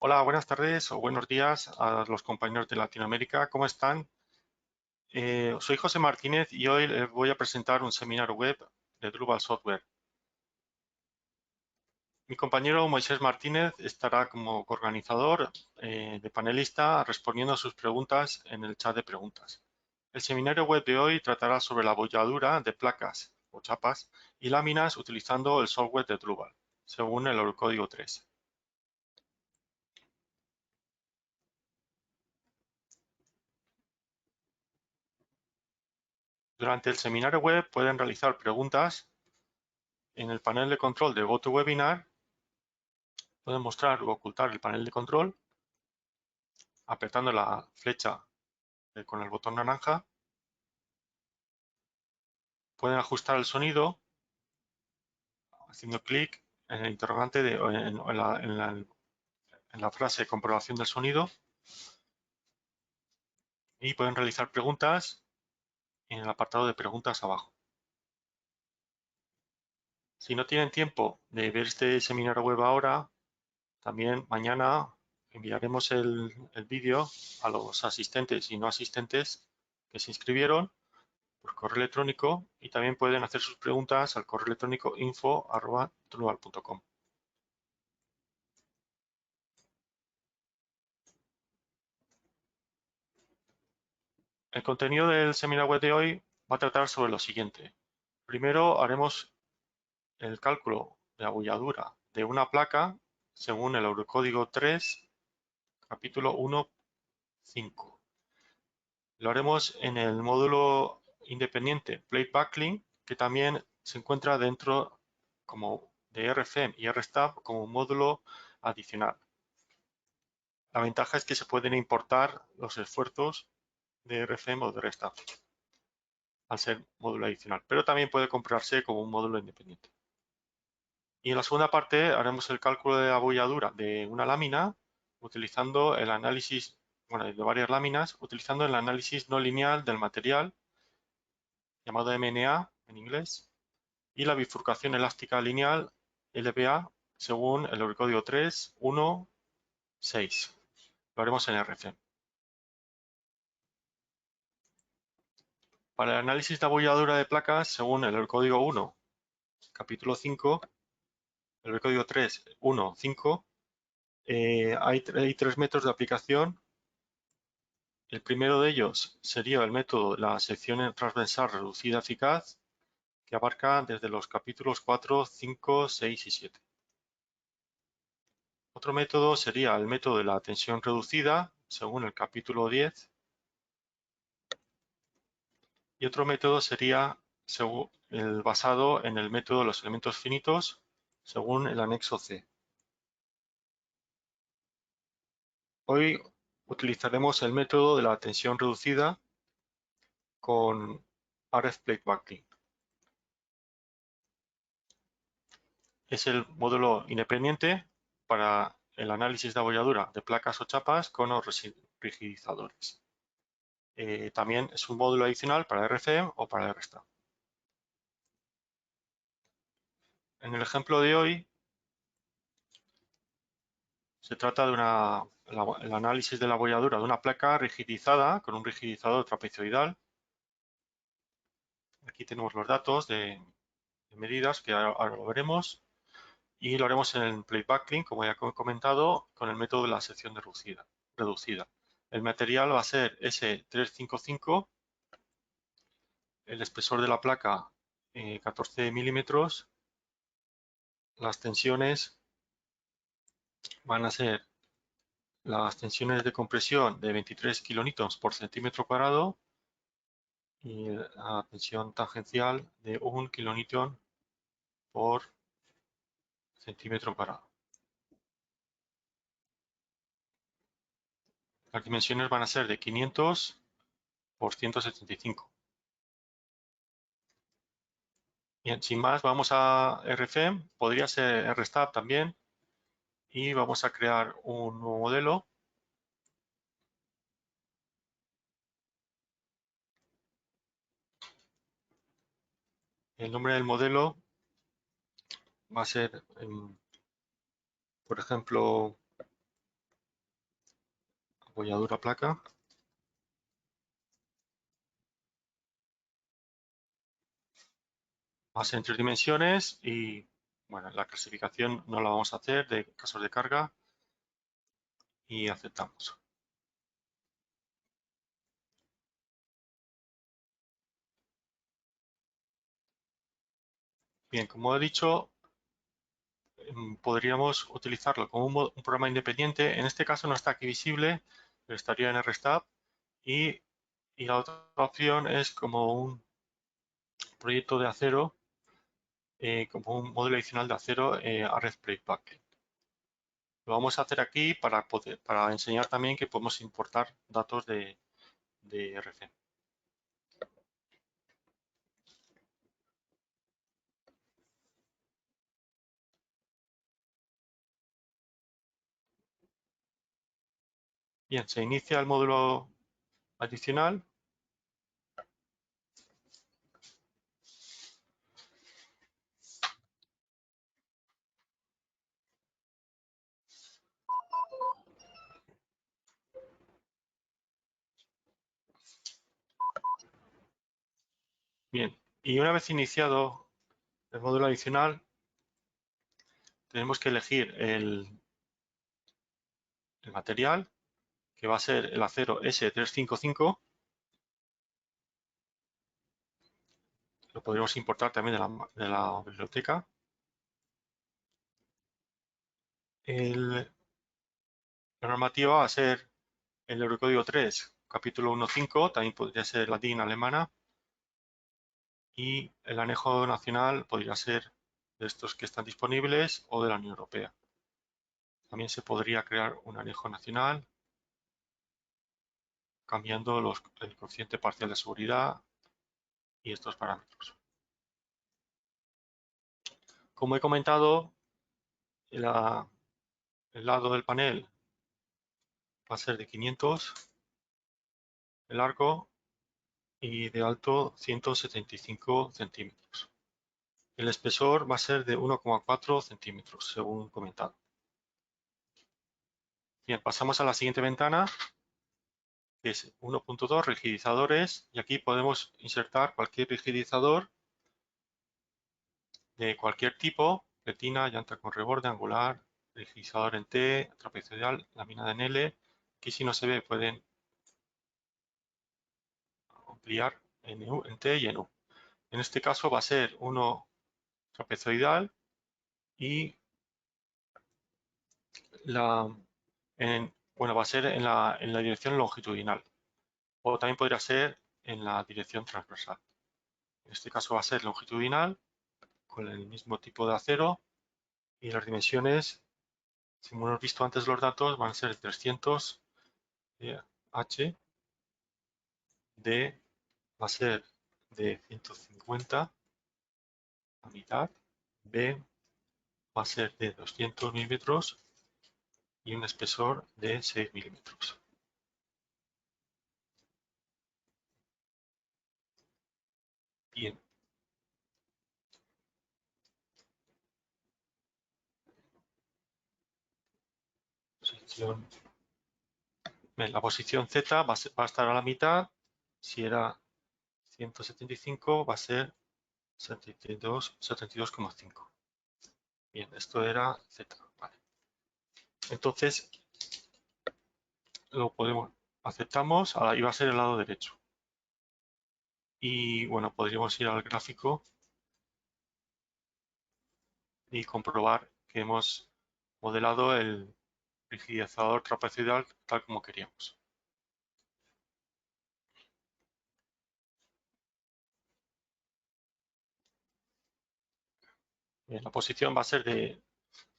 Hola, buenas tardes o buenos días a los compañeros de Latinoamérica. ¿Cómo están? Soy José Martínez y hoy les voy a presentar un seminario web de Drupal Software. Mi compañero Moisés Martínez estará como organizador de panelista respondiendo a sus preguntas en el chat de preguntas. El seminario web de hoy tratará sobre la abolladura de placas o chapas y láminas utilizando el software de Drupal, según el código 3. Durante el seminario web pueden realizar preguntas en el panel de control de GoToWebinar. Pueden mostrar o ocultar el panel de control apretando la flecha con el botón naranja. Pueden ajustar el sonido haciendo clic en el interrogante en la frase comprobación del sonido, y pueden realizar preguntas en el apartado de preguntas abajo. Si no tienen tiempo de ver este seminario web ahora, también mañana enviaremos el vídeo a los asistentes y no asistentes que se inscribieron por correo electrónico, y también pueden hacer sus preguntas al correo electrónico info@drupal.com. El contenido del seminario web de hoy va a tratar sobre lo siguiente. Primero haremos el cálculo de abolladura de una placa según el Eurocódigo 3, capítulo 1.5. Lo haremos en el módulo independiente Plate Backlink, que también se encuentra dentro como de RFEM y RSTAP como módulo adicional. La ventaja es que se pueden importar los esfuerzos de RFEM o de RSTAP al ser módulo adicional, pero también puede comprarse como un módulo independiente. Y en la segunda parte haremos el cálculo de abolladura de una lámina utilizando el análisis, bueno, de varias láminas, utilizando el análisis no lineal del material, llamado MNA en inglés, y la bifurcación elástica lineal, LBA, según el código 3.1.6. Lo haremos en RFEM. Para el análisis de abolladura de placas, según el código 1, capítulo 5, el código 3.1.5, hay 3 métodos de aplicación. El primero de ellos sería el método de la sección transversal reducida eficaz, que abarca desde los capítulos 4, 5, 6 y 7. Otro método sería el método de la tensión reducida, según el capítulo 10. Y otro método sería el basado en el método de los elementos finitos, según el anexo C. Hoy utilizaremos el método de la tensión reducida con RF Plate Backlink. Es el módulo independiente para el análisis de abolladura de placas o chapas con los rigidizadores. También es un módulo adicional para RFEM o para RSTAP. En el ejemplo de hoy se trata de el análisis de la abolladura de una placa rigidizada con un rigidizador trapezoidal. Aquí tenemos los datos de medidas que ahora lo veremos, y lo haremos en el Plate Backlink, como ya he comentado, con el método de la sección reducida. El material va a ser S355, el espesor de la placa 14 milímetros, las tensiones van a ser las tensiones de compresión de 23 kilonewtons por centímetro cuadrado y la tensión tangencial de 1 kilonewton por centímetro cuadrado. Las dimensiones van a ser de 500 por 175. Bien, sin más, vamos a RFEM, podría ser RSTAP también, y vamos a crear un nuevo modelo. El nombre del modelo va a ser, por ejemplo, abolladura placa. Va a ser en 3 dimensiones y, bueno, la clasificación no la vamos a hacer de casos de carga y aceptamos. Bien, como he dicho, podríamos utilizarlo como un programa independiente. En este caso no está aquí visible, pero estaría en RSTAP. Y la otra opción es como un proyecto de acero, como un módulo adicional de acero a Red Plate Packet. Lo vamos a hacer aquí para enseñar también que podemos importar datos de RC. Bien, se inicia el módulo adicional. Bien, y una vez iniciado el módulo adicional, tenemos que elegir el material, que va a ser el acero S355. Lo podríamos importar también de la biblioteca. La normativa va a ser el Eurocódigo 3, capítulo 1.5, también podría ser latín, alemana. Y el anejo nacional podría ser de estos que están disponibles o de la Unión Europea. También se podría crear un anejo nacional cambiando el coeficiente parcial de seguridad y estos parámetros. Como he comentado, el lado del panel va a ser de 500, el largo, y de alto 175 centímetros. El espesor va a ser de 1,4 centímetros, según comentado. Bien, pasamos a la siguiente ventana, que es 1.2, rigidizadores, y aquí podemos insertar cualquier rigidizador de cualquier tipo: retina, llanta con reborde, angular, rigidizador en T, trapezoidal, lámina en L. Aquí si no se ve pueden ampliar en T y en U. En este caso va a ser uno trapezoidal y bueno, va a ser en la dirección longitudinal, o también podría ser en la dirección transversal. En este caso va a ser longitudinal, con el mismo tipo de acero, y las dimensiones, como hemos visto antes los datos, van a ser 300 H, D va a ser de 150 a mitad, B va a ser de 200 milímetros y un espesor de 6 milímetros. Bien. La posición Z va a estar a la mitad. Si era 175, va a ser 72,5. Bien, esto era Z. Vale. Entonces, lo aceptamos, ahora iba a ser el lado derecho. Y bueno, podríamos ir al gráfico y comprobar que hemos modelado el rigidizador trapezoidal tal como queríamos. Bien, la posición va a ser de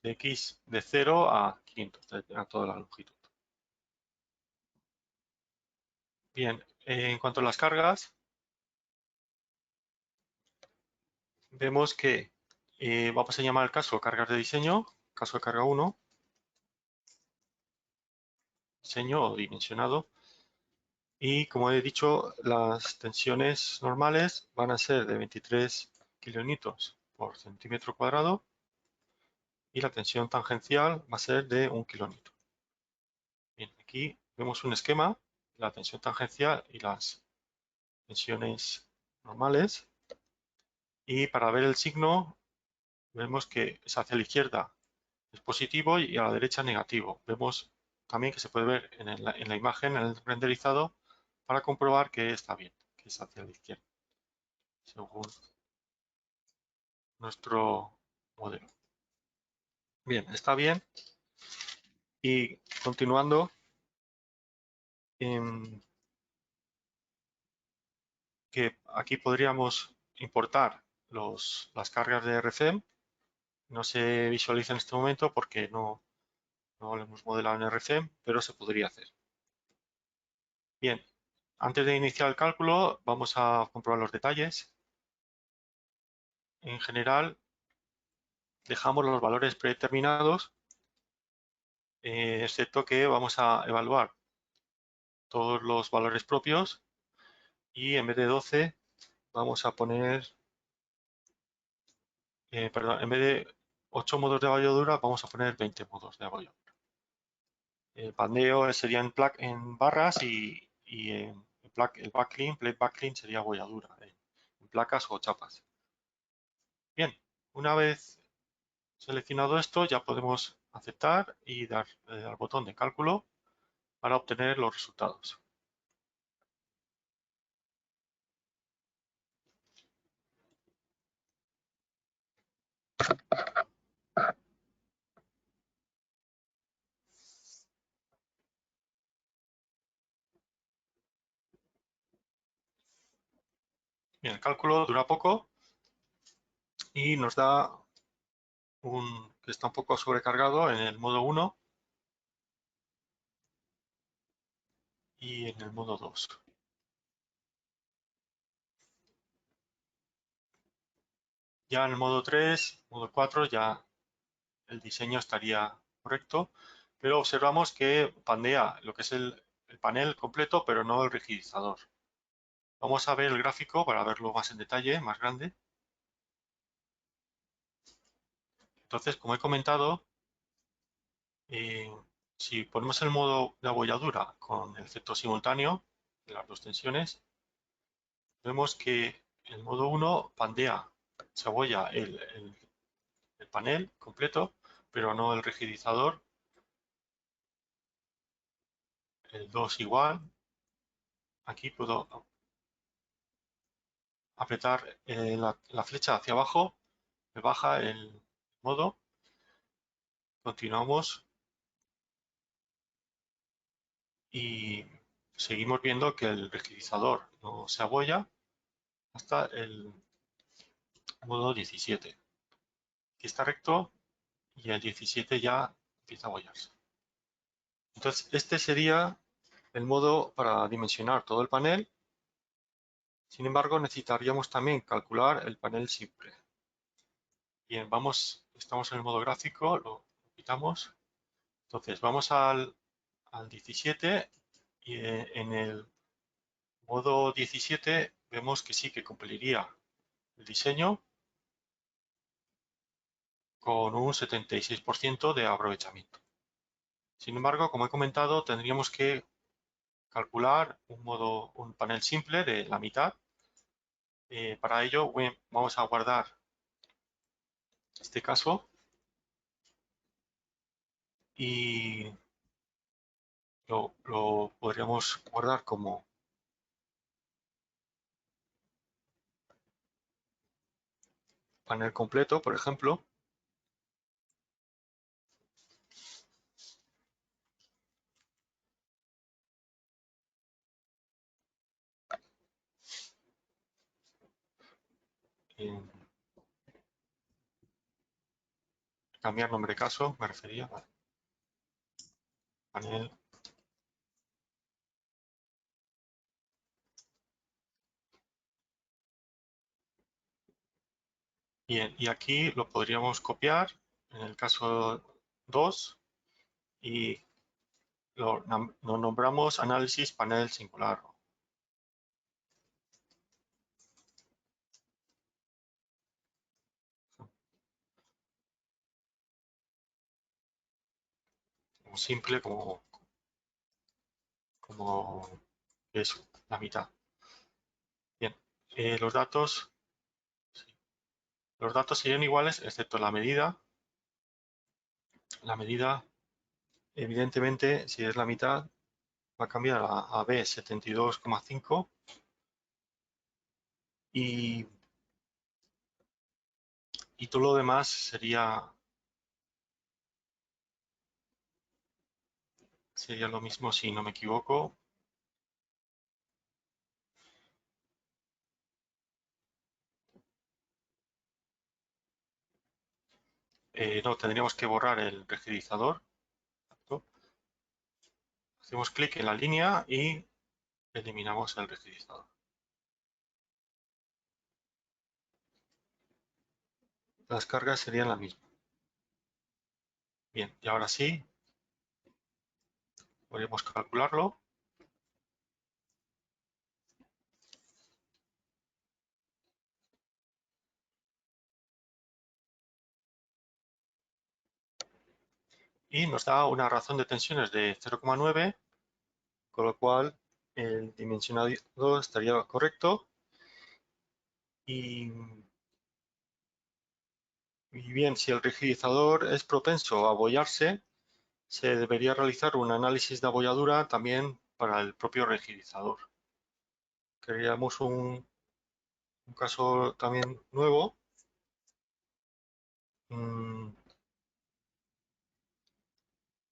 X de 0 a 500, a toda la longitud. Bien, en cuanto a las cargas, vemos que vamos a llamar el caso cargas de diseño, caso de carga 1, diseño o dimensionado. Y como he dicho, las tensiones normales van a ser de 23 kilonewtons por centímetro cuadrado y la tensión tangencial va a ser de 1 kilonewton. Bien, aquí vemos un esquema, la tensión tangencial y las tensiones normales. Y para ver el signo, vemos que es hacia la izquierda es positivo y a la derecha negativo. Vemos también que se puede ver en la imagen, en el renderizado, para comprobar que está bien, que es hacia la izquierda, según nuestro modelo. Bien, está bien. Y continuando, que aquí podríamos importar las cargas de RFEM. No se visualiza en este momento porque no lo hemos modelado en RFEM, pero se podría hacer. Bien, antes de iniciar el cálculo vamos a comprobar los detalles. En general, dejamos los valores predeterminados, excepto que vamos a evaluar todos los valores propios y en vez de 12 vamos a poner, perdón, en vez de 8 modos de abolladura vamos a poner 20 modos de abolladura. El pandeo sería en barras y el backlink, plate backlink sería abolladura en placas o chapas. Bien, una vez seleccionado esto ya podemos aceptar y dar al botón de cálculo para obtener los resultados. Bien, el cálculo dura poco y nos da que está un poco sobrecargado en el modo 1 y en el modo 2. Ya en el modo 3, modo 4 ya el diseño estaría correcto, pero observamos que pandea lo que es el panel completo, pero no el rigidizador. Vamos a ver el gráfico para verlo más en detalle, más grande. Entonces, como he comentado, eh, si ponemos el modo de abolladura con el efecto simultáneo de las dos tensiones, vemos que el modo 1 pandea, se abolla el panel completo, pero no el rigidizador. El 2 igual. Aquí puedo apretar la flecha hacia abajo, me baja el modo. Continuamos y seguimos viendo que el rigidizador no se abolla hasta el modo 17. Aquí está recto y el 17 ya empieza a abollarse. Entonces, este sería el modo para dimensionar todo el panel. Sin embargo, necesitaríamos también calcular el panel simple. Bien, estamos en el modo gráfico, lo quitamos. Entonces, vamos al 17 y en el modo 17 vemos que sí que cumpliría el diseño con un 76% de aprovechamiento. Sin embargo, como he comentado, tendríamos que calcular un panel simple de la mitad. Para ello vamos a guardar este caso y lo podríamos guardar como panel completo, por ejemplo. Cambiar nombre de caso, me refería. Vale. Panel. Bien, y aquí lo podríamos copiar en el caso 2 y lo nombramos análisis panel singular. Como simple, como como es la mitad. Bien, los datos serían iguales excepto la medida. La medida, evidentemente, si es la mitad, va a cambiar a B 72,5 y todo lo demás sería lo mismo si no me equivoco. No, tendríamos que borrar el rigidizador. Hacemos clic en la línea y eliminamos el rigidizador. Las cargas serían las mismas. Bien, y ahora sí, podemos calcularlo. Y nos da una razón de tensiones de 0,9, con lo cual el dimensionado estaría correcto. Y bien, si el rigidizador es propenso a abollarse, se debería realizar un análisis de abolladura también para el propio rigidizador. Queríamos un caso también nuevo.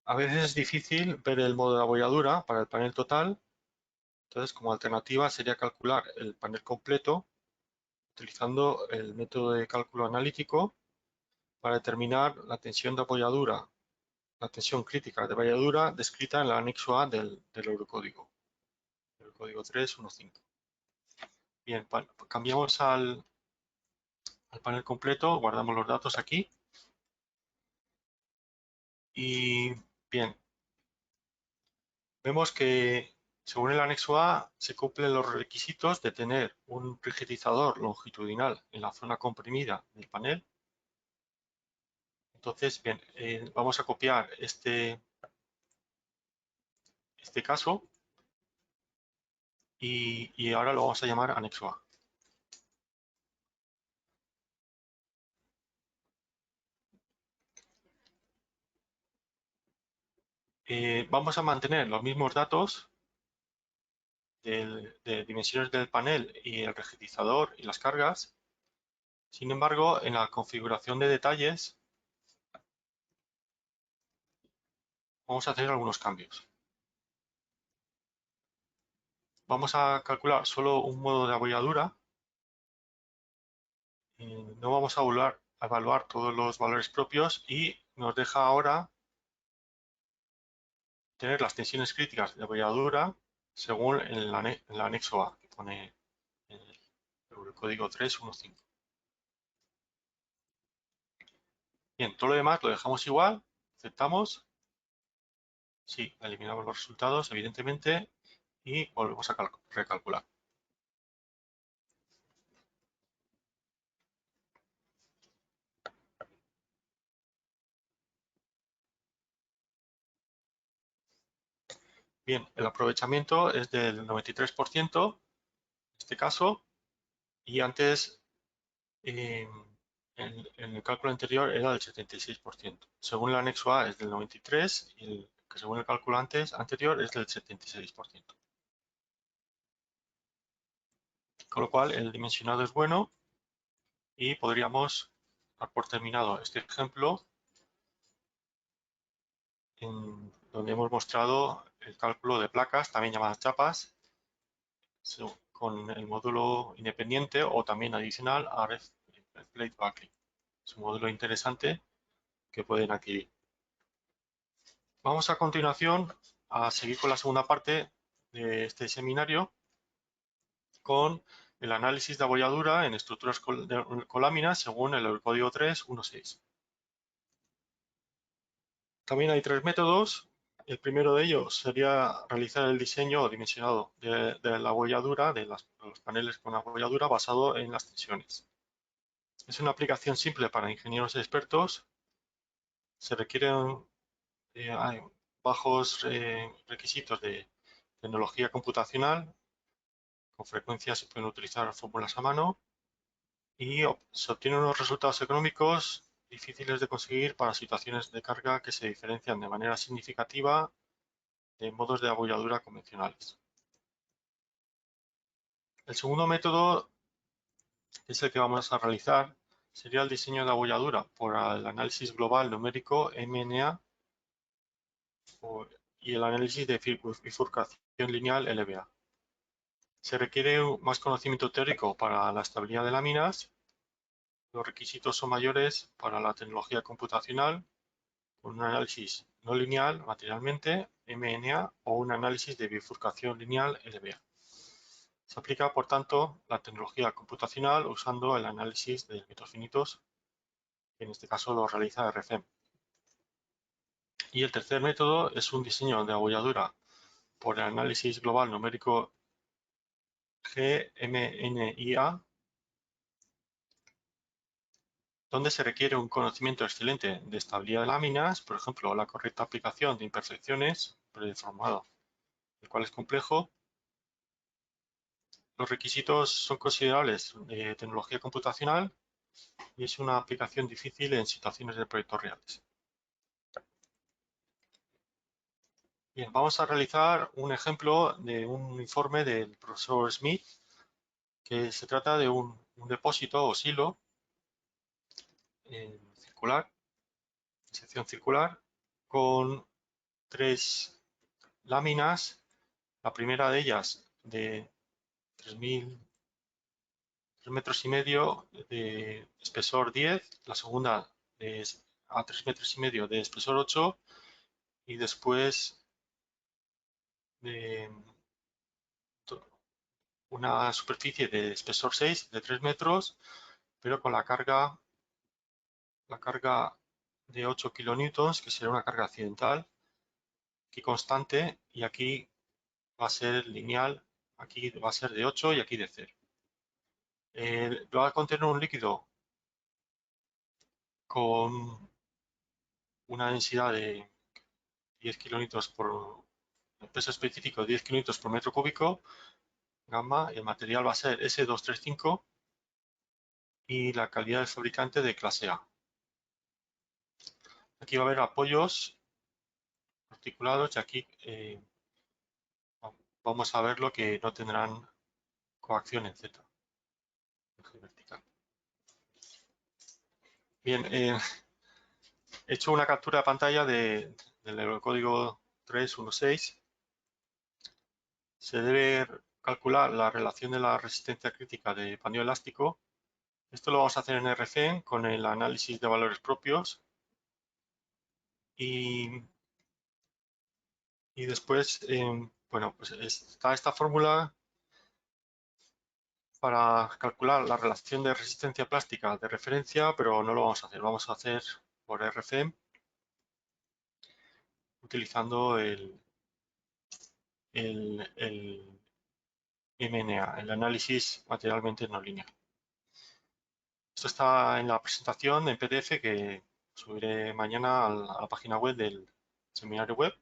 A veces es difícil ver el modo de abolladura para el panel total, entonces como alternativa sería calcular el panel completo utilizando el método de cálculo analítico para determinar la tensión de abolladura, la tensión crítica de abolladura descrita en el anexo A del Eurocódigo, el código 315. Bien, cambiamos al panel completo, guardamos los datos aquí y bien, vemos que según el anexo A se cumplen los requisitos de tener un rigidizador longitudinal en la zona comprimida del panel. Entonces, bien, vamos a copiar este caso y ahora lo vamos a llamar anexo A. Vamos a mantener los mismos datos de dimensiones del panel y el rigidizador y las cargas. Sin embargo, en la configuración de detalles vamos a hacer algunos cambios. Vamos a calcular solo un modo de abolladura. No vamos a evaluar todos los valores propios y nos deja ahora tener las tensiones críticas de abolladura según el anexo A, que pone el código 315. Bien, todo lo demás lo dejamos igual, aceptamos, sí, eliminamos los resultados, evidentemente, y volvemos a recalcular. Bien, el aprovechamiento es del 93%, en este caso, y antes en el cálculo anterior era del 76%. Según el anexo A es del 93% y que según el cálculo anterior es del 76%. Con lo cual el dimensionado es bueno y podríamos dar por terminado este ejemplo donde hemos mostrado el cálculo de placas, también llamadas chapas, con el módulo independiente o también adicional a Plate Backing. Es un módulo interesante que pueden adquirir. Vamos a continuación a seguir con la segunda parte de este seminario con el análisis de abolladura en estructuras con láminas según el código 316. También hay tres métodos. El primero de ellos sería realizar el diseño o dimensionado de la abolladura, de los paneles con abolladura basado en las tensiones. Es una aplicación simple para ingenieros expertos. Se requieren bajos requisitos de tecnología computacional. Con frecuencia se pueden utilizar fórmulas a mano y se obtienen unos resultados económicos difíciles de conseguir para situaciones de carga que se diferencian de manera significativa de modos de abolladura convencionales. El segundo método, que es el que vamos a realizar, sería el diseño de abolladura por el análisis global numérico MNA y el análisis de bifurcación lineal LBA. Se requiere más conocimiento teórico para la estabilidad de láminas. Los requisitos son mayores para la tecnología computacional, con un análisis no lineal materialmente, MNA, o un análisis de bifurcación lineal, LBA. Se aplica, por tanto, la tecnología computacional usando el análisis de métodos finitos, que en este caso lo realiza RFEM. Y el tercer método es un diseño de abolladura por el análisis global numérico GMNIA, donde se requiere un conocimiento excelente de estabilidad de láminas, por ejemplo, la correcta aplicación de imperfecciones, predeformado, el cual es complejo. Los requisitos son considerables de tecnología computacional y es una aplicación difícil en situaciones de proyectos reales. Bien, vamos a realizar un ejemplo de un informe del profesor Smith, que se trata de un depósito o silo circular, sección circular, con 3 láminas, la primera de ellas de 3 metros y medio de espesor 10, la segunda a 3 metros y medio de espesor 8 y después de una superficie de espesor 6 de 3 metros, pero con la carga de 8 kilonewtons, que será una carga accidental, aquí constante, y aquí va a ser lineal, aquí va a ser de 8 y aquí de 0. Va a contener un líquido con una densidad de 10 kilonewtons por peso específico de 10 kilonewtons por metro cúbico, gamma, y el material va a ser S235 y la calidad del fabricante de clase A. Aquí va a haber apoyos articulados y aquí vamos a ver lo que no tendrán coacción en Z. Vertical. Bien, he hecho una captura de pantalla del código 316. Se debe calcular la relación de la resistencia crítica de paneo elástico. Esto lo vamos a hacer en RFEM con el análisis de valores propios. Y después, bueno, pues está esta fórmula para calcular la relación de resistencia plástica de referencia, pero no lo vamos a hacer. Vamos a hacer por RFEM utilizando el MNA, el análisis materialmente no lineal. Esto está en la presentación en PDF que subiré mañana a la página web del seminario web.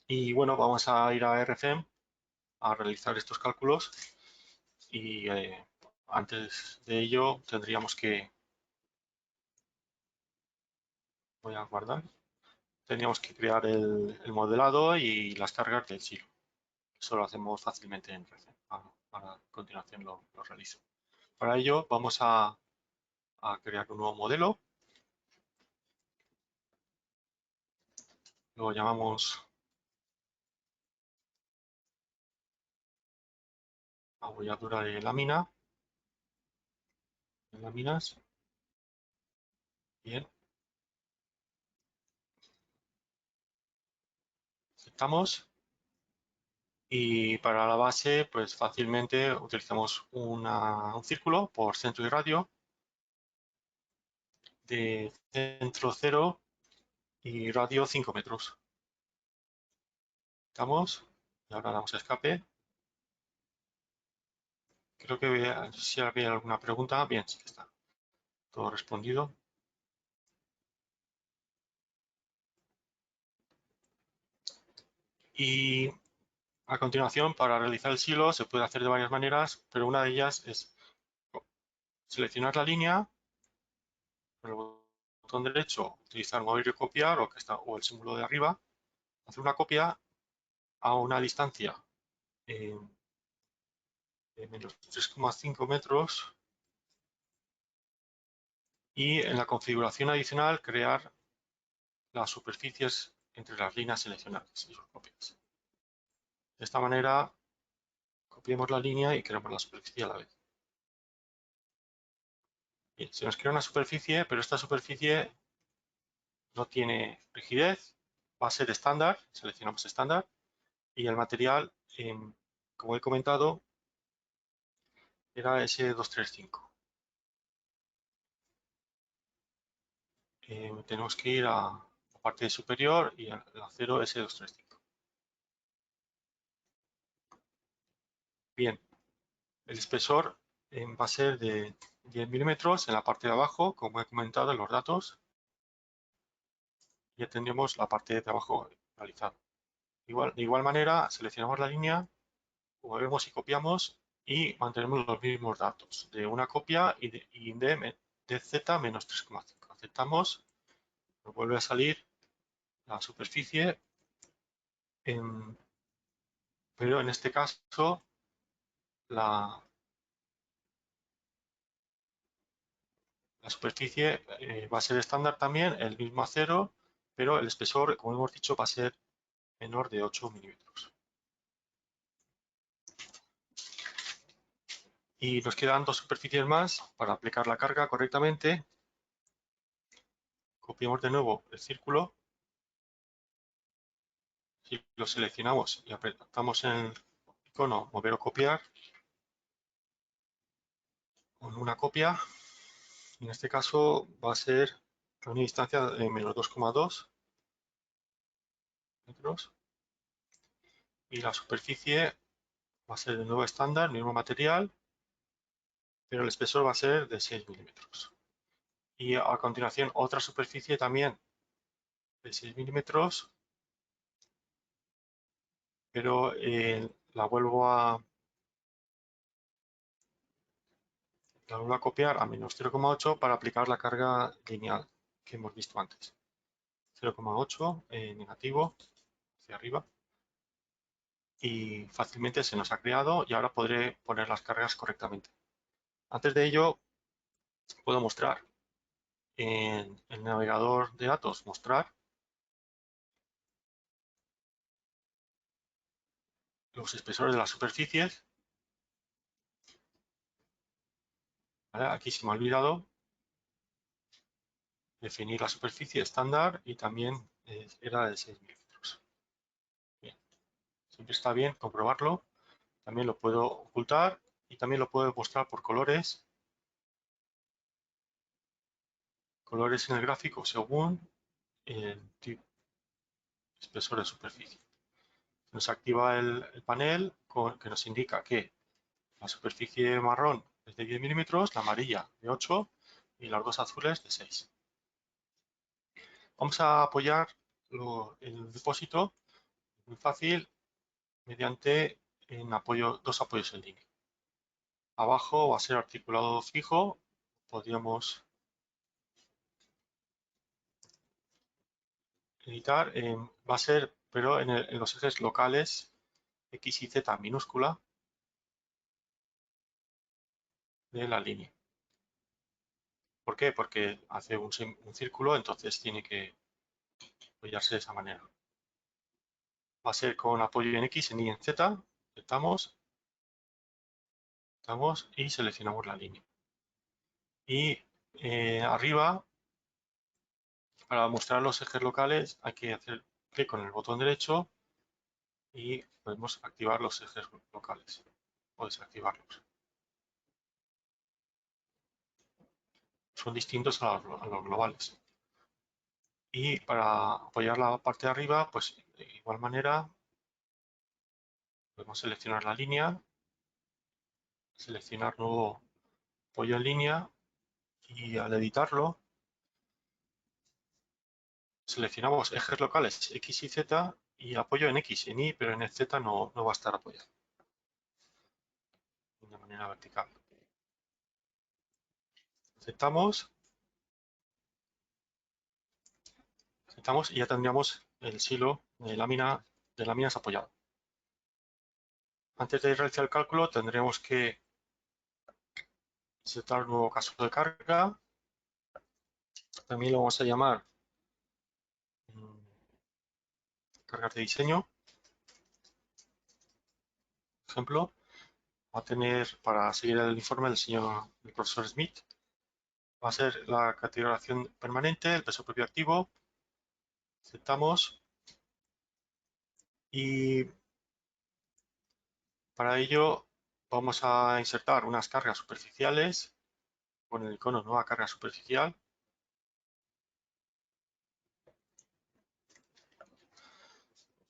Y bueno, vamos a ir a RFEM a realizar estos cálculos y antes de ello tendríamos que, voy a guardar, tendríamos que crear el modelado y las cargas del silo. Eso lo hacemos fácilmente en RFEM. A continuación lo realizo. Para ello vamos a crear un nuevo modelo. Lo llamamos abolladura de láminas. Bien. Aceptamos. Y para la base, pues fácilmente utilizamos un círculo por centro y radio de centro 0 y radio 5 metros. Estamos. Y ahora damos a escape. Creo que si había alguna pregunta. Bien, sí que está. Todo respondido. Y a continuación, para realizar el silo se puede hacer de varias maneras, pero una de ellas es seleccionar la línea con el botón derecho, utilizar mover y copiar o el símbolo de arriba, hacer una copia a una distancia de menos 3,5 metros y en la configuración adicional crear las superficies entre las líneas seleccionadas y sus copias. De esta manera copiamos la línea y creamos la superficie a la vez. Bien, se nos crea una superficie, pero esta superficie no tiene rigidez, va a ser estándar, seleccionamos estándar, y el material, como he comentado, era S235. Tenemos que ir a la parte superior y al acero S235. Bien, el espesor va a ser de 10 milímetros en la parte de abajo, como he comentado en los datos. Ya tendremos la parte de abajo realizada. De igual manera, seleccionamos la línea, movemos y copiamos y mantenemos los mismos datos de una copia y de z menos 3,5. Aceptamos, nos vuelve a salir la superficie, pero en este caso la superficie va a ser estándar también, el mismo acero, pero el espesor, como hemos dicho, va a ser menor de 8 milímetros. Y nos quedan dos superficies más para aplicar la carga correctamente. Copiamos de nuevo el círculo. Si lo seleccionamos y apretamos en el icono mover o copiar, con una copia, en este caso va a ser a una distancia de menos 2,2 metros. Y la superficie va a ser de nuevo estándar, mismo material, pero el espesor va a ser de 6 milímetros. Y a continuación otra superficie también de 6 milímetros, pero la vuelvo a copiar a menos 0,8 para aplicar la carga lineal que hemos visto antes. 0,8 negativo hacia arriba y fácilmente se nos ha creado y ahora podré poner las cargas correctamente. Antes de ello puedo mostrar en el navegador de datos, mostrar los espesores de las superficies. ¿Vale? Aquí se me ha olvidado definir la superficie estándar y también era de 6 milímetros. Bien. Siempre está bien comprobarlo. También lo puedo ocultar y también lo puedo mostrar por colores. Colores en el gráfico según el tipo espesor de superficie. Nos activa el panel que nos indica que la superficie marrón es de 10 milímetros, la amarilla de 8 y las dos azules de 6. Vamos a apoyar el depósito muy fácil mediante dos apoyos en línea. Abajo va a ser articulado fijo, podríamos editar, va a ser, pero en los ejes locales X y Z minúscula de la línea. ¿Por qué? Porque hace un círculo, entonces tiene que apoyarse de esa manera. Va a ser con apoyo en X, en Y, en Z. Aceptamos y seleccionamos la línea. Y arriba, para mostrar los ejes locales, hay que hacer clic con el botón derecho y podemos activar los ejes locales o desactivarlos. Son distintos a los globales. Y para apoyar la parte de arriba, pues de igual manera, podemos seleccionar la línea, seleccionar nuevo apoyo en línea y al editarlo, seleccionamos ejes locales X y Z y apoyo en X, en Y, pero en el Z no va a estar apoyado de manera vertical. Aceptamos y ya tendríamos el silo de láminas apoyado. Antes de realizar el cálculo tendremos que insertar un nuevo caso de carga. También lo vamos a llamar cargas de diseño. Por ejemplo, va a tener, para seguir el informe del profesor Smith, va a ser la categorización permanente, el peso propio activo. Aceptamos. Y para ello vamos a insertar unas cargas superficiales con el icono nueva carga superficial.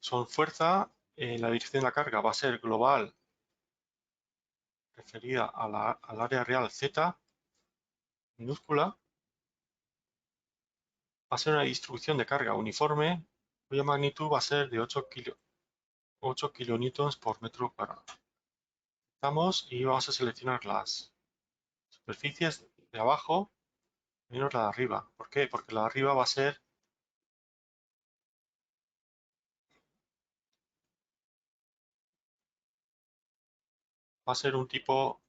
Son fuerza, la dirección de la carga va a ser global referida al área real Z minúscula. Va a ser una distribución de carga uniforme cuya magnitud va a ser de 8 kilonewtons por metro cuadrado. Estamos y vamos a seleccionar las superficies de abajo menos la de arriba. ¿Por qué? Porque la de arriba va a ser un tipo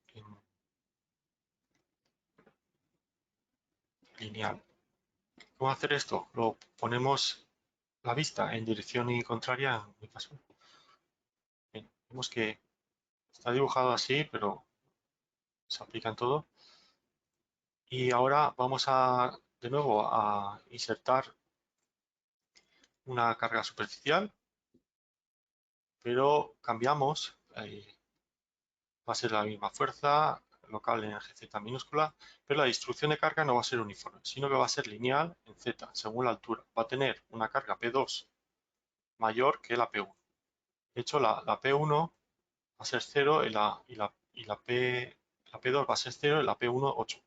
lineal. ¿Cómo hacer esto? Lo ponemos la vista en dirección y contraria en mi caso. Bien, vemos que está dibujado así, pero se aplica en todo. Y ahora vamos de nuevo a insertar una carga superficial, pero cambiamos. Va a ser la misma fuerza local en GZ minúscula, pero la distribución de carga no va a ser uniforme, sino que va a ser lineal en Z, según la altura. Va a tener una carga P2 mayor que la P1. De hecho, la P1 va a ser 0 y la P2 va a ser 0 y la P1 8.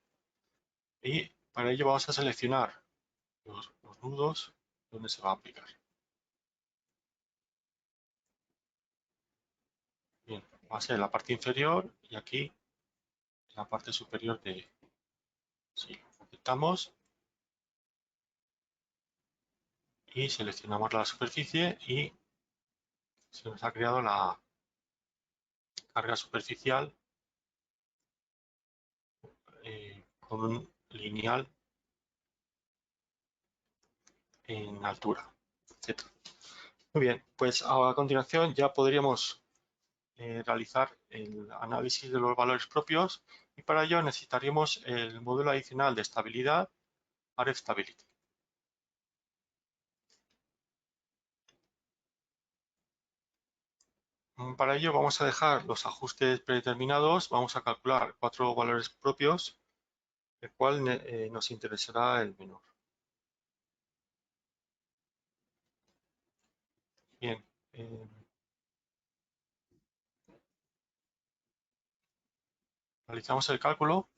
Y para ello vamos a seleccionar los nudos donde se va a aplicar. Bien, va a ser en la parte inferior y aquí en la parte superior de sí. Aceptamos y seleccionamos la superficie y se nos ha creado la carga superficial con un lineal en altura, Z. Muy bien, pues a continuación ya podríamos realizar el análisis de los valores propios y para ello necesitaríamos el módulo adicional de estabilidad, RF Stability. Para ello vamos a dejar los ajustes predeterminados, vamos a calcular 4 valores propios, el cual nos interesará el menor. Bien, realizamos el cálculo.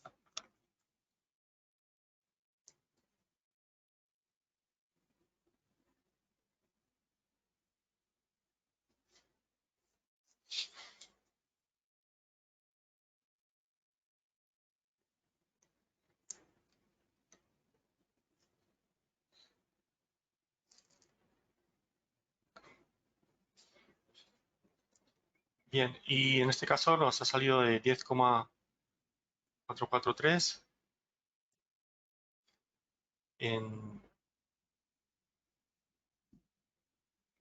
Bien, y en este caso nos ha salido de 10,443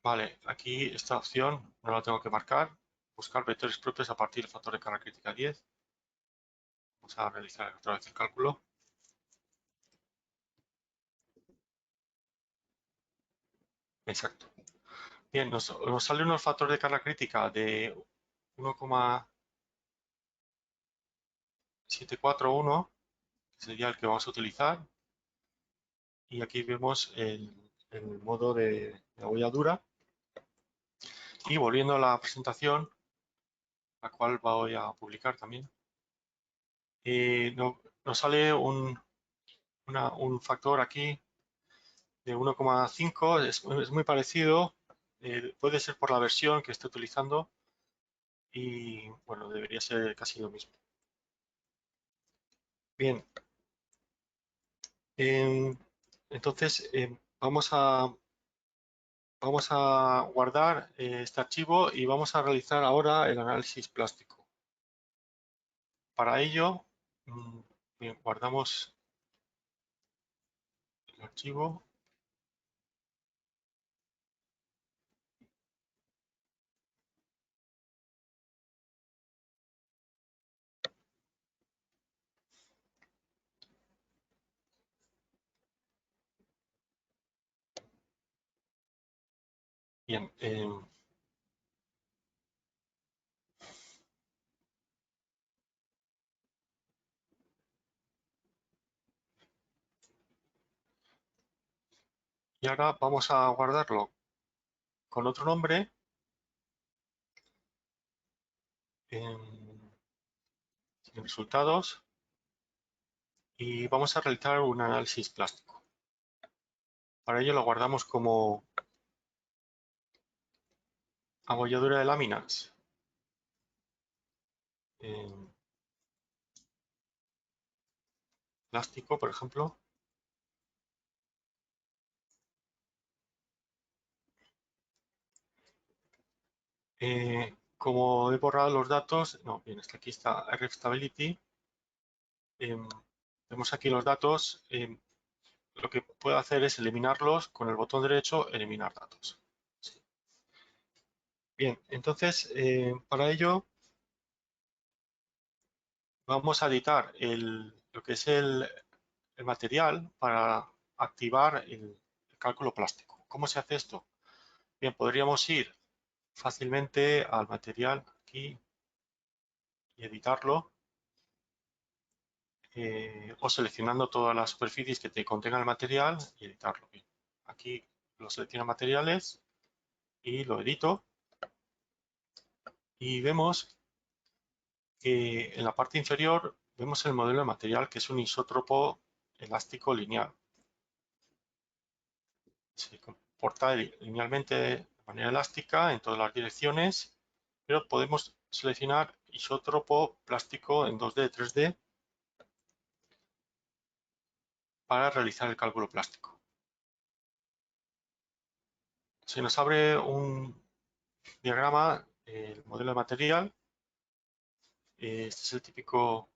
Vale, aquí esta opción no la tengo que marcar. Buscar vectores propios a partir del factor de carga crítica 10. Vamos a realizar otra vez el cálculo. Exacto. Bien, nos sale unos factores de carga crítica de 1,741, que sería el que vamos a utilizar. Y aquí vemos el modo de abolladura. Y volviendo a la presentación, la cual voy a publicar también, nos sale un factor aquí de 1,5, es muy parecido, Puede ser por la versión que esté utilizando y bueno, debería ser casi lo mismo. Bien, entonces vamos a guardar este archivo y vamos a realizar ahora el análisis plástico. Para ello, bien, guardamos el archivo. Bien, y ahora vamos a guardarlo con otro nombre en resultados y vamos a realizar un análisis plástico. Para ello lo guardamos como abolladura de láminas en plástico, por ejemplo. Como he borrado los datos, no, bien, aquí está RFStability. Vemos aquí los datos. Lo que puedo hacer es eliminarlos con el botón derecho, eliminar datos. Sí. Bien, entonces para ello vamos a editar lo que es el material para activar el cálculo plástico. ¿Cómo se hace esto? Bien, podríamos ir fácilmente al material aquí y editarlo, o seleccionando todas las superficies que te contenga el material y editarlo. Bien, aquí lo selecciono materiales y lo edito y vemos que en la parte inferior vemos el modelo de material, que es un isótropo elástico lineal. Se comporta linealmente de manera elástica en todas las direcciones, pero podemos seleccionar isótropo plástico en 2D, 3D para realizar el cálculo plástico. Se nos abre un diagrama, el modelo de material. Este es el típico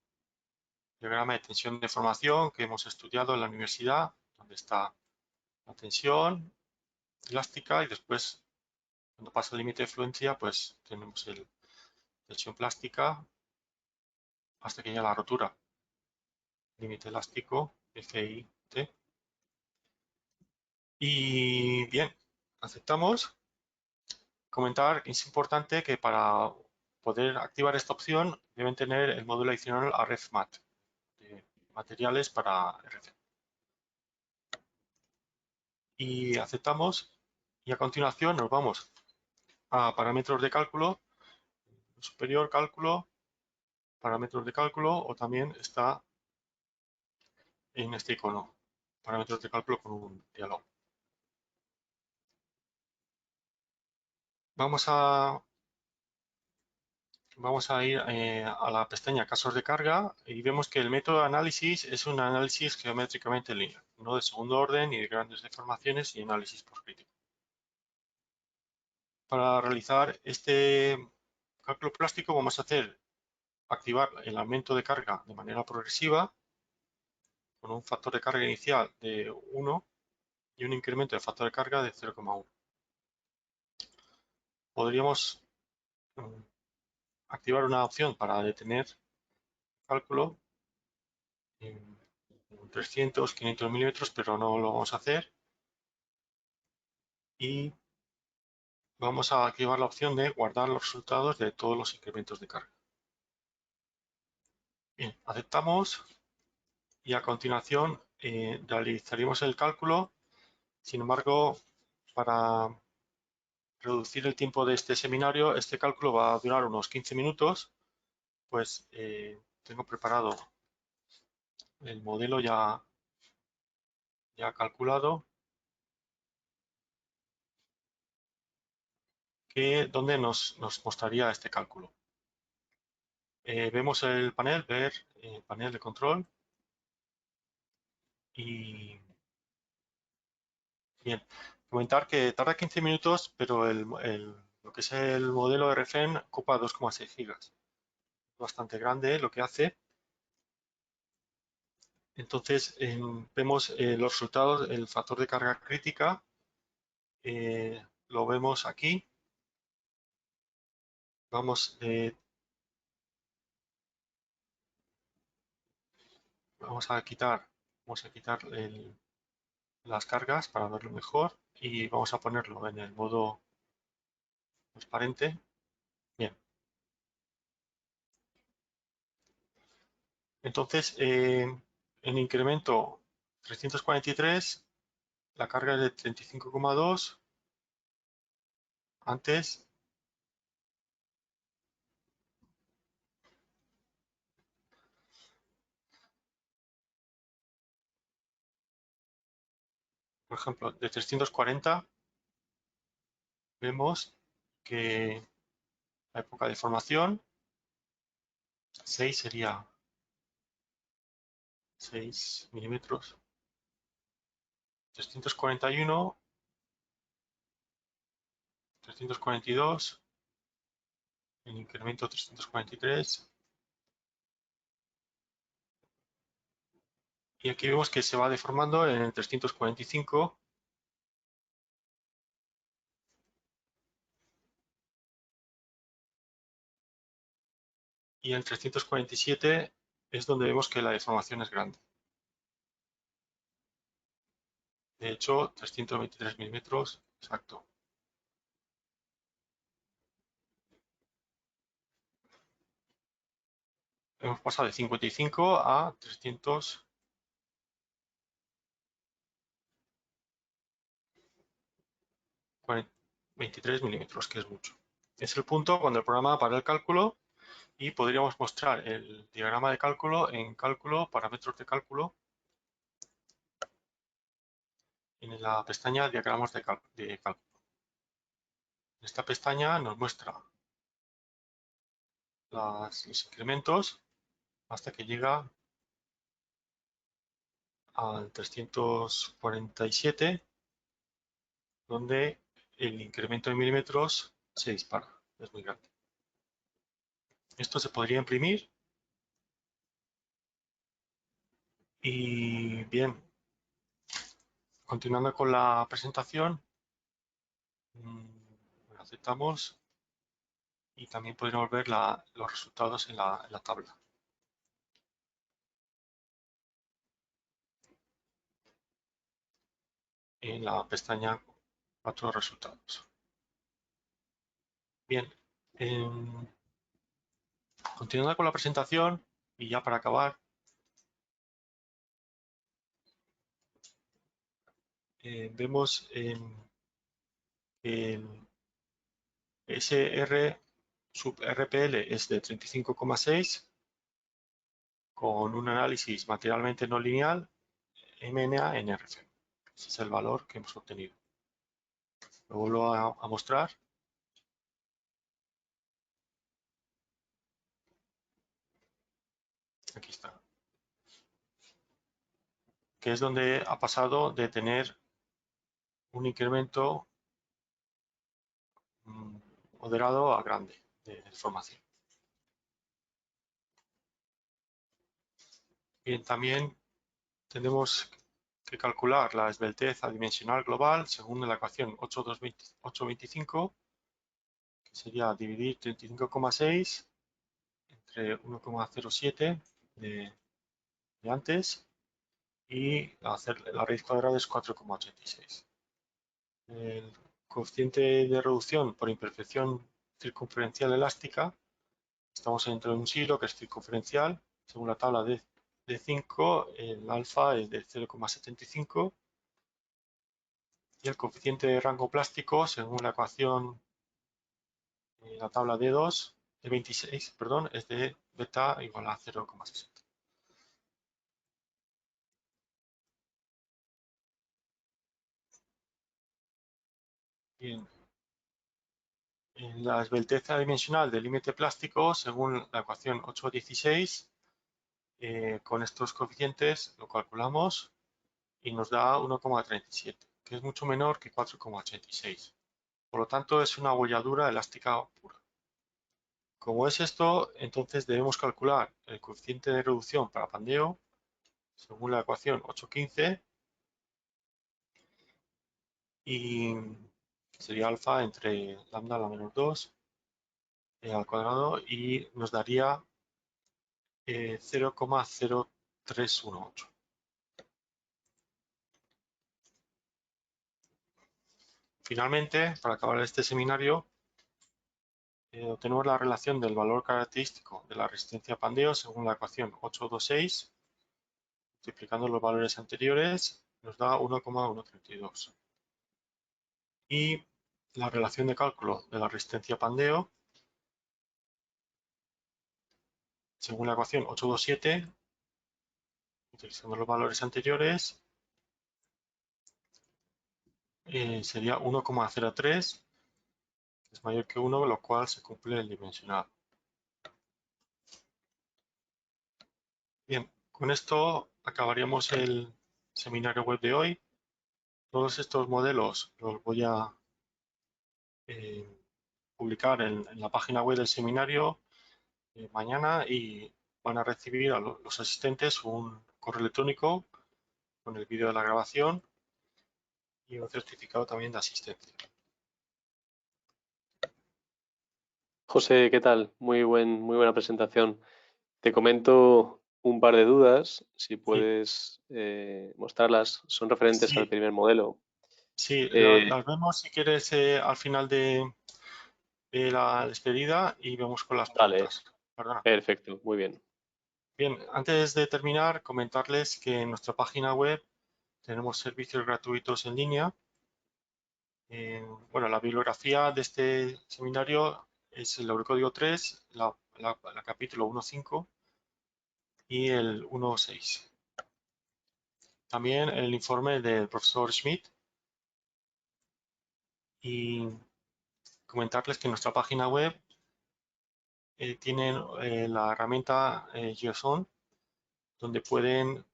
diagrama de tensión de formación que hemos estudiado en la universidad, donde está la tensión elástica y después, cuando pasa el límite de fluencia, pues tenemos la tensión plástica hasta que llega la rotura. Límite elástico, FIT. Y bien, aceptamos. Comentar que es importante que para poder activar esta opción deben tener el módulo adicional a RefMat, de materiales para RF. Y aceptamos y a continuación nos vamos a parámetros de cálculo, superior cálculo, parámetros de cálculo o también está en este icono, parámetros de cálculo con un diálogo. Vamos a ir a la pestaña casos de carga y vemos que el método de análisis es un análisis geométricamente lineal, no de segundo orden ni de grandes deformaciones y análisis por crítico. Para realizar este cálculo plástico vamos a activar el aumento de carga de manera progresiva con un factor de carga inicial de 1 y un incremento de factor de carga de 0,1. Podríamos activar una opción para detener el cálculo en 300, 500 milímetros, pero no lo vamos a hacer. Y vamos a activar la opción de guardar los resultados de todos los incrementos de carga. Bien, aceptamos y a continuación realizaríamos el cálculo. Sin embargo, para reducir el tiempo de este seminario, este cálculo va a durar unos 15 minutos, pues tengo preparado el modelo ya calculado. donde nos mostraría este cálculo. Vemos el panel, ver panel de control y bien, comentar que tarda 15 minutos, pero lo que es el modelo de RFEN ocupa 2,6 gigas. Bastante grande lo que hace. Entonces vemos los resultados, el factor de carga crítica, lo vemos aquí. Vamos, vamos a quitar las cargas para verlo mejor y vamos a ponerlo en el modo transparente. Bien. Entonces, en incremento 343, la carga es de 35,2. Antes, por ejemplo, de 340, vemos que la época de formación, 6 sería 6 milímetros. 341, 342, el incremento 343. Y aquí vemos que se va deformando en el 345. Y en el 347 es donde vemos que la deformación es grande. De hecho, 323 milímetros, exacto. Hemos pasado de 55 a 323 milímetros, que es mucho. Es el punto cuando el programa para el cálculo y podríamos mostrar el diagrama de cálculo en cálculo, parámetros de cálculo, en la pestaña diagramas de cálculo. Esta pestaña nos muestra los incrementos hasta que llega al 347, donde el incremento en milímetros se dispara, es muy grande. Esto se podría imprimir y bien, continuando con la presentación, aceptamos y también podremos ver los resultados en la tabla. En la pestaña 4 resultados. Bien, continuando con la presentación y ya para acabar, vemos el SR sub RPL es de 35,6 con un análisis materialmente no lineal MNA en RF. Ese es el valor que hemos obtenido. Lo vuelvo a mostrar. Aquí está. Que es donde ha pasado de tener un incremento moderado a grande de deformación. Bien, también tenemos que calcular la esbeltez adimensional global según la ecuación 825, que sería dividir 35,6 entre 1,07 de antes y hacer la raíz cuadrada es 4,86. El coeficiente de reducción por imperfección circunferencial elástica, estamos dentro de un siglo que es circunferencial, según la tabla de 5, el alfa es de 0,75 y el coeficiente de rango plástico, según la ecuación, la tabla de 2, de 26, perdón, es de beta igual a 0,60. Bien, En la esbelteza dimensional del límite plástico, según la ecuación 8.16, con estos coeficientes lo calculamos y nos da 1,37, que es mucho menor que 4,86. Por lo tanto, es una abolladura elástica pura. Como es esto, entonces debemos calcular el coeficiente de reducción para pandeo, según la ecuación 8.15, y sería alfa entre lambda a la menos 2 al cuadrado y nos daría 0,0318. Finalmente, para acabar este seminario, obtenemos la relación del valor característico de la resistencia a pandeo según la ecuación 826, multiplicando los valores anteriores, nos da 1,132. Y la relación de cálculo de la resistencia a pandeo, según la ecuación 827, utilizando los valores anteriores, sería 1,03, es mayor que 1, lo cual se cumple el dimensional. Bien, con esto acabaríamos el seminario web de hoy. Todos estos modelos los voy a publicar en la página web del seminario mañana y van a recibir a los asistentes un correo electrónico con el vídeo de la grabación y un certificado también de asistencia. José, ¿qué tal? Muy buena presentación. Te comento un par de dudas, si Sí, puedes mostrarlas. Son referentes al sí, primer modelo. sí, Eh, las vemos si quieres al final de la despedida y vemos con las vale, preguntas. Perdona. perfecto, muy bien. Bien, antes de terminar, comentarles que en nuestra página web tenemos servicios gratuitos en línea. Bueno, la bibliografía de este seminario es el Eurocódigo 3, la capítulo 1.5 y el 1.6. También el informe del profesor Schmidt y comentarles que en nuestra página web tienen la herramienta GeoZone, donde pueden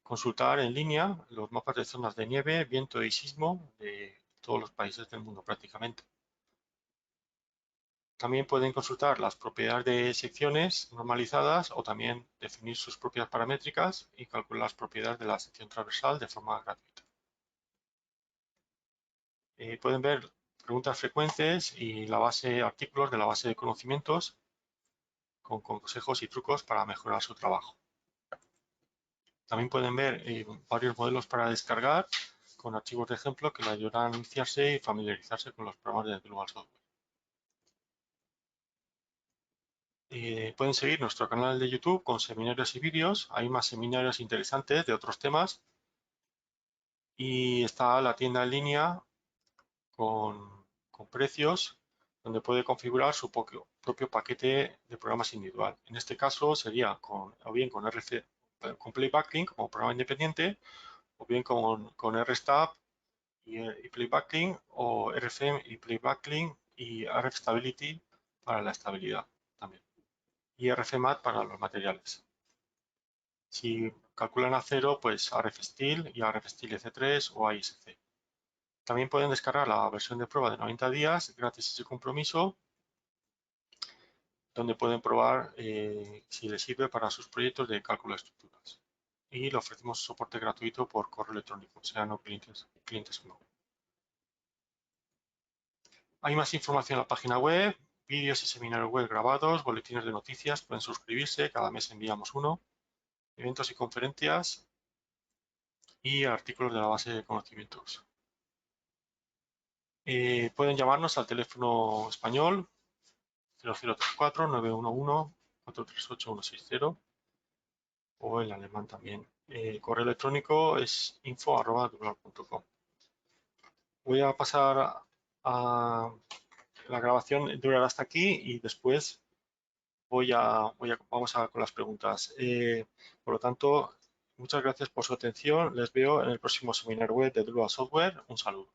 consultar en línea los mapas de zonas de nieve, viento y sismo de todos los países del mundo prácticamente. También pueden consultar las propiedades de secciones normalizadas o también definir sus propias paramétricas y calcular las propiedades de la sección transversal de forma gratuita. Pueden ver preguntas frecuentes y la base artículos de la base de conocimientos con consejos y trucos para mejorar su trabajo. También pueden ver varios modelos para descargar con archivos de ejemplo que le ayudarán a iniciarse y familiarizarse con los programas de Global Software. Pueden seguir nuestro canal de YouTube con seminarios y vídeos. Hay más seminarios interesantes de otros temas. Y está la tienda en línea con precios donde puede configurar su propio paquete de programas individual. En este caso sería o bien con con Playbacklink como programa independiente o bien con RStab y Playbacklink o RFM y Playbacklink y RFstability para la estabilidad también y RFmat para los materiales. Si calculan a cero, pues RFSteel y RFSteel EC3 o AISC. También pueden descargar la versión de prueba de 90 días gratis y sin compromiso, donde pueden probar si les sirve para sus proyectos de cálculo de estructuras. Y le ofrecemos soporte gratuito por correo electrónico, sean no clientes o no. Hay más información en la página web, vídeos y seminarios web grabados, boletines de noticias, pueden suscribirse, cada mes enviamos uno, eventos y conferencias y artículos de la base de conocimientos. Pueden llamarnos al teléfono español 0034-911-438-160 o el alemán también. El correo electrónico es info@dublab.com. Voy a pasar a la grabación, durará hasta aquí y después vamos con las preguntas. Por lo tanto, muchas gracias por su atención. Les veo en el próximo seminario web de Dual Software. Un saludo.